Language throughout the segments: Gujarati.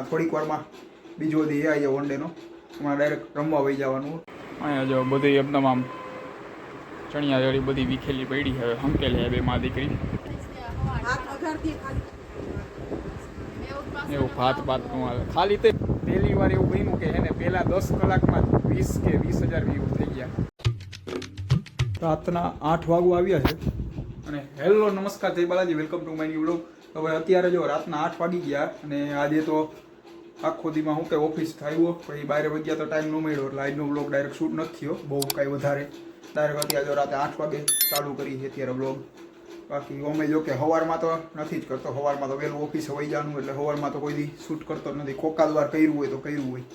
હમણાં થોડીક વારમાં બીજો દી આવી જાય વન ડેનો. હમણાં ડાયરેક્ટ રમવા વહી જવાનું. અહીંયા જો બધી એકદમ આમ ચણિયા ચોળી બધી વિખેલી પડી હવે હંકેલી હે બે માં દીકરી એવું ભાત નું હાલે. ખાલી તે પહેલી વાર એવું બન્યું કે એને પહેલા 10 કલાકમાં 20 કે 20,000 વ્યૂ થઈ ગયા. રાતના 8 વાગવા આવ્યા છે અને હેલો નમસ્કાર જય Balaji, welcome to my new vlog. હવે અત્યારે જો રાતના 8 વાગી ગયા અને આજે તો આખો દીમાં હું કે ઓફિસ થયો પછી બહાર વગ્યા તો ટાઈમ ન મળ્યો એટલે આજનો વ્લોગ ડાયરેક્ટ શૂટ નથી થયો બહુ કાંઈ વધારે. ડાયરેક્ટ અત્યારે જો રાતે 8 વાગે ચાલુ કરી છે અત્યારે વ્લોગ. બાકી અમે જો કે સવારમાં તો નથી જ કરતો, સવારમાં તો વહેલું ઓફિસે વહી જવાનું એટલે સવારમાં તો કોઈ દી શૂટ કરતો જ નથી. કોકાદ વાર કર્યું હોય તો કર્યું હોય,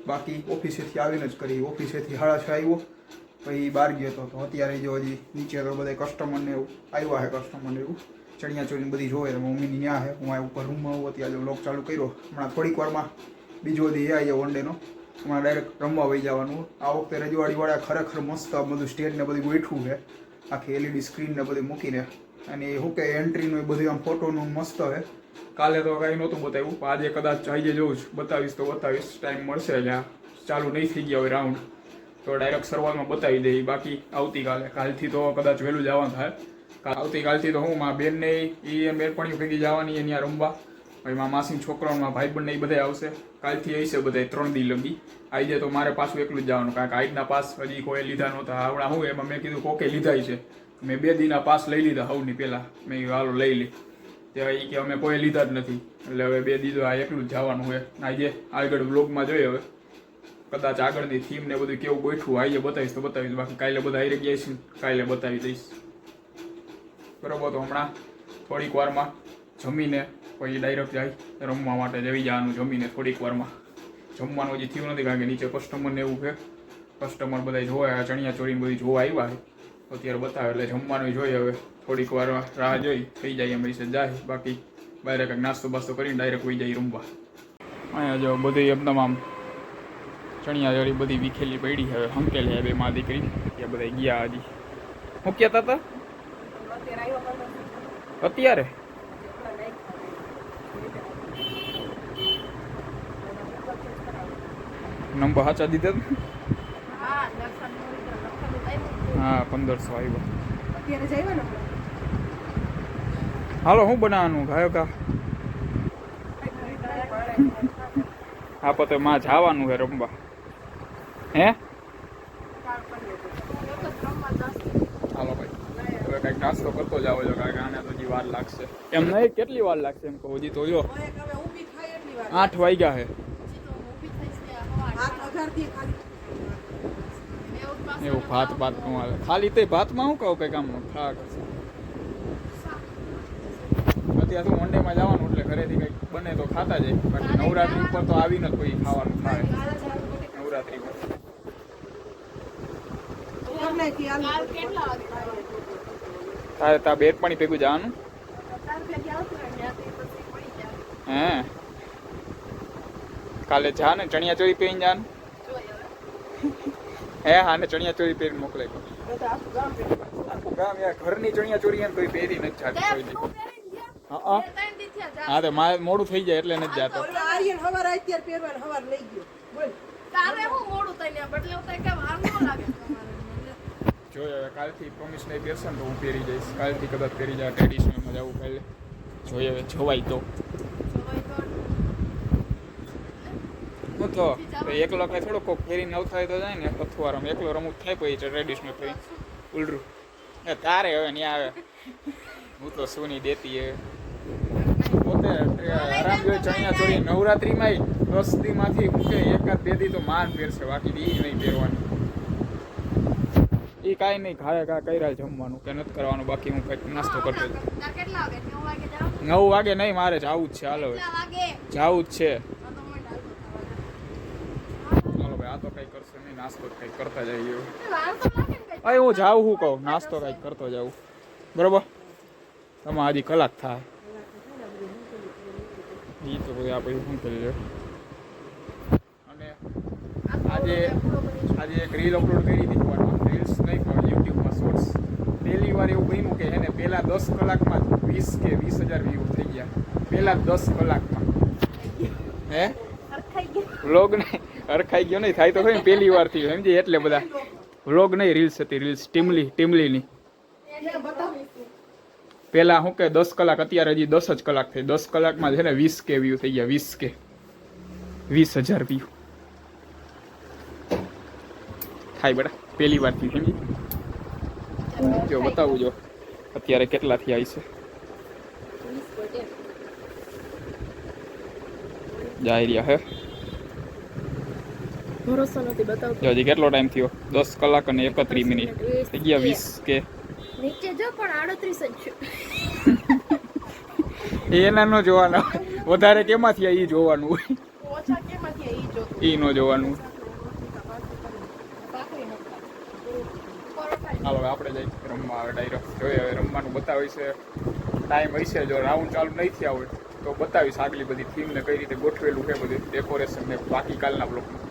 બાકી ઓફિસેથી આવીને જ કરી. ઓફિસેથી 6:30 આવ્યો પછી બહાર ગયો હતો તો અત્યારે જો હજી નીચે તો બધા કસ્ટમરને એવું આવ્યા છે. કસ્ટમરને એવું ચણિયા ચોળીને બધી જોવે તો મમ્મીની ત્યાં છે. હું આ ઉપર રૂમમાં આવું અત્યારે વ્લોગ ચાલુ કર્યો. હમણાં થોડીક વારમાં બીજો દી આવી જાય વન ડેનો. હમણાં ડાયરેક્ટ રમવા વહી જવાનું. આ વખતે રજવાડીવાળા ખરેખર મસ્ત બધું સ્ટેજને બધું ગોઠવું છે, આખી LED સ્ક્રીનને બધી મૂકીને. અને શું કે એન્ટ્રીનું એ બધું આમ ફોટોનું મસ્ત છે. કાલે તો કાંઈ નહોતું બતાવ્યું, આજે કદાચ આજે જોઉં છું, બતાવીશ તો બતાવીશ. ટાઈમ મળશે એટલે ચાલુ નહીં થઈ ગયા હોય રાઉન્ડ તો ડાયરેક્ટ શરૂઆતમાં બતાવી દઈએ. બાકી આવતીકાલે, કાલથી તો કદાચ વહેલું જવાનું થાય. આવતીકાલથી તો હું મારા બેનને એ બેનપણીઓ ભેગી જવાની એ ત્યાં રમવા. ભાઈ મારા માસીના છોકરાઓ મારા ભાઈબંધને એ બધા આવશે. કાલથી આવશે બધા 3 દી લગી. આવી જાય તો મારે પાછું એકલું જ જવાનું, કારણ કે આજના પાસ હજી કોઈ લીધા નહોતા. આવડા હું એમાં મેં કીધું કોકે લીધા છે. મેં 2 દીના પાસ લઈ લીધા સૌની પહેલાં. મેં હાલો લઈ લે ત્યાં એ કે અમે કોઈ લીધા જ નથી એટલે હવે 2 દીધો આ એકલું જ જવાનું હોય. આજે આગળ વ્લોગમાં જોઈએ હવે કદાચ આગળની થીમ ને બધું કેવું ગોઠવું આજે બતાવીશ તો બતાવીશ. બાકી કાલે બધા આવી ગયા છે, કાલે બતાવી દઈશ. બરાબર, તો હમણાં થોડીક વારમાં જમીને પછી ડાયરેક્ટ જાય રમવા માટે જઈ જવાનું. જમીને થોડીક વારમાં જમવાનું હજી થયું નથી કારણ કે નીચે કસ્ટમરને એવું છે. કસ્ટમર બધા જોવા ચણિયા ચોળીને બધું જોવા આવ્યા છે અત્યારે બતાવે એટલે જમવાનું જોઈએ. હવે થોડીક વાર રાહ જોઈ થઈ જાય એમ વિશે જાય. બાકી બહાર કંઈક નાસ્તો બાસ્તો કરીને ડાયરેક્ટ વહી જાય રમવા. અહીંયા જો બધી એકદમ આમ ચણિયા ચોળી બધી વિખેલી પડી હવે હંકેલી બે માં દીકરી ત્યાં બધા ગયા. હજી હું કહેતા હતા અત્યારે નંબર સાચા દીધા હા 1500 આવ્યો. હાલો શું બનાવવાનું ગાયો કા હા પતે માં જવાનું છે રમવા. હે હાલો ભાઈ હવે કંઈક નાસ્તો કરતો જાવ છો કારણ કે આને તો હજી વાર લાગશે. એમ નહીં કેટલી વાર લાગશે એમ કહું હજી તો જો 8 વાગ્યા છે. એવું ભાત નું હાલે. ખાલી તે ભાતમાં શું કહું કંઈક આમ ખા અત્યારે શું વનડેમાં જવાનું એટલે ઘરેથી કંઈક બને તો ખાતા જાય. બાકી નવરાત્રી ઉપર તો આવીને જ કોઈ ખાવાનું થાય. નવરાત્રી પર તારે તા બેનપણી ભેગું જવાનું હે? કાલે જા ને ચણિયા ચોળી પહેરીને જવાનું હે? હા ને ચણિયા ચોળી પહેરીને મોકલે. આખું ગામ યાર ઘરની ચણિયા ચોળી કોઈ પહેરી નથી જાતી. હા તો મારે મોડું થઈ જાય એટલે નથી જાતો. જોઈએ હવે કાલથી પ્રોમિસ નહીં બેસે ને તો હું પહેરી જઈશ. કાલથી કદાચ પહેરી જાય ટ્રેડિશનલમાં જવું કાલે. જોઈએ હવે જવાય તો. હું તો એકલો કઈ થોડો કોક ફેરીને આવ થાય તો જાય ને અથવારમાં એકલો રમૂજ થાય પછી ટ્રેડિશનલ ફેરી ઉલરું એ તારે હવે ત્યાં આવે. હું તો સુની દેતી એ પોતે આરામ જોઈએ ચણિયા ચોળી. નવરાત્રીમાં 10 દીમાંથી મૂકે 1-2 દી તો માન પહેરશે, બાકી દી નહીં પહેરવાની. એ કાંઈ નહીં ખાય કર્યા જમવાનું કે નથી કરવાનું. બાકી હું કંઈક નાસ્તો કરતો 9 વાગે નહીં, મારે જવું જ છે. હાલો જવું જ છે. ચાલો ભાઈ આ તો કંઈ કરશે નહીં, નાસ્તો કંઈક કરતા જઈએ. અહીં હું જાઉં શું કહું, નાસ્તો કંઈક કરતો જાઉં. બરોબર, તમે હજી કલાક થાય એ તો પછી આપણે શું કરી લે. અને આજે એક રીલ અપલોડ કરી હતી. રીલ્સ નહીં પણ યુટ્યુબમાં શોર્ટ્સ. પહેલી વાર એવું બન્યું કે એને પહેલા 10 કલાકમાં 20 કે 20,000 વ્યૂ થઈ ગયા. પહેલા 10 કલાકમાં હે વ્લોગ નહીં અરખાઈ ગયો નહીં થાય તો ખરી પહેલી વાર થયું સમજી એટલે બધા વ્લોગ નહીં રીલ્સ હતી રીલ્સ ટીમલીની પેલા શું કે 10 કલાક અત્યારે હજી 10 જ કલાક થઈ 10 કલાકમાં છે ને 20K વ્યૂ થઈ ગયા 20K 20,000 વ્યૂ થાય બેટા પહેલી વાર થી સમજી જો બતાવું જો અત્યારે કેટલા થયા છે જાય રહ્યા હે ભરોસો નથી બતાવતો જો હજી કેટલો ટાઈમ થયો 10 કલાક અને 31 મિનિટ થઈ ગયા 20K નીચે જો પણ 38 જ છે એના નો જોવાના વધારે કેમાં થયા ઈ જોવાનું હોય ઓછા કેમાંથી ઈ જોતું ઈ નો જોવાનું હાલો આપણે જઈ રમવા આવે ડાયરેક્ટ જોઈએ હવે રમવાનું બતાવે છે ટાઈમ હશે જો રાઉન્ડ ચાલુ નહીં થયા હોય તો બતાવીશ આગલી બધી થીમ ને કઈ રીતે ગોઠવેલું છે બધું ડેકોરેશન ને બાકી કાલના બ્લોકમાં